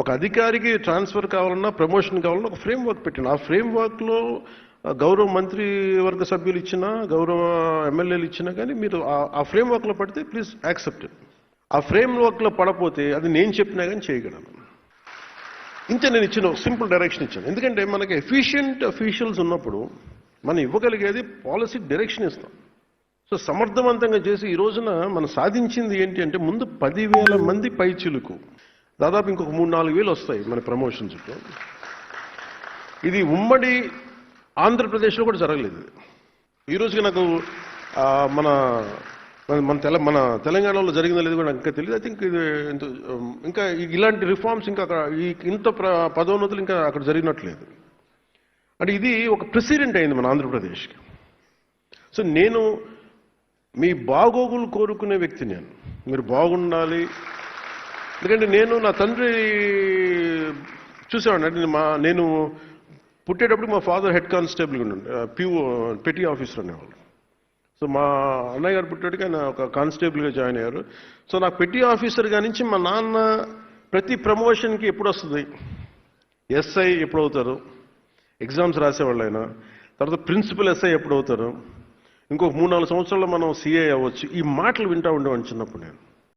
ఒక అధికారికి ట్రాన్స్ఫర్ కావాలన్నా ప్రమోషన్ కావాలన్నా ఒక ఫ్రేమ్ వర్క్ పెట్టండి. ఆ ఫ్రేమ్ వర్క్లో గౌరవ మంత్రివర్గ సభ్యులు ఇచ్చినా, గౌరవ ఎమ్మెల్యేలు ఇచ్చినా కానీ మీరు ఆ ఫ్రేమ్ వర్క్లో పడితే ప్లీజ్ యాక్సెప్ట్ ఇట్. ఆ ఫ్రేమ్ వర్క్లో పడపోతే అది నేను చెప్పినా కానీ చేయగలను. ఇంత నేను ఇచ్చిన సింపుల్ డైరెక్షన్ ఇచ్చాను. ఎందుకంటే మనకి ఎఫిషియెంట్ అఫీషియల్స్ ఉన్నప్పుడు మనం ఇవ్వగలిగేది పాలసీ డైరెక్షన్ ఇస్తాం. సో సమర్థవంతంగా చేసి ఈ రోజున మనం సాధించింది ఏంటి అంటే ముందు 10,000 మంది పైచిలుకు దాదాపు ఇంకొక 3-4 వేలు వస్తాయి మన ప్రమోషన్స్కి. ఇది ఉమ్మడి ఆంధ్రప్రదేశ్లో కూడా జరగలేదు. ఈ రోజుకి నాకు మన మన తెలంగాణలో జరిగిందో లేదు కూడా నాకు ఇంకా తెలియదు. ఐ థింక్ ఇది ఇంకా ఇలాంటి రిఫార్మ్స్ ఇంకా ఇంత పదోన్నతులు ఇంకా అక్కడ జరిగినట్లేదు. అంటే ఇది ఒక ప్రెసిడెంట్ అయింది మన ఆంధ్రప్రదేశ్కి. సో నేను మీ బాగోగులు కోరుకునే వ్యక్తి. మీరు బాగుండాలి. ఎందుకంటే నేను నా తండ్రి చూసేవాడిని. అంటే నేను పుట్టేటప్పుడు మా ఫాదర్ హెడ్ కానిస్టేబుల్గా ఉండే పెటీ ఆఫీసర్ అనేవాళ్ళు. సో మా అన్నయ్య గారు పుట్టేటికి ఆయన ఒక కానిస్టేబుల్గా జాయిన్ అయ్యారు. సో నాకు పెటీ ఆఫీసర్గా నుంచి మా నాన్న ప్రతి ప్రమోషన్కి ఎప్పుడు వస్తుంది, ఎస్ఐ ఎప్పుడు అవుతారు, ఎగ్జామ్స్ రాసేవాళ్ళు ఆయన, తర్వాత ప్రిన్సిపల్ ఎస్ఐ ఎప్పుడు అవుతారు, ఇంకొక 3-4 సంవత్సరాల్లో మనం సిఐ అవ్వచ్చు, ఈ మాటలు వింటూ ఉండేవాడిని చిన్నప్పుడు నేను.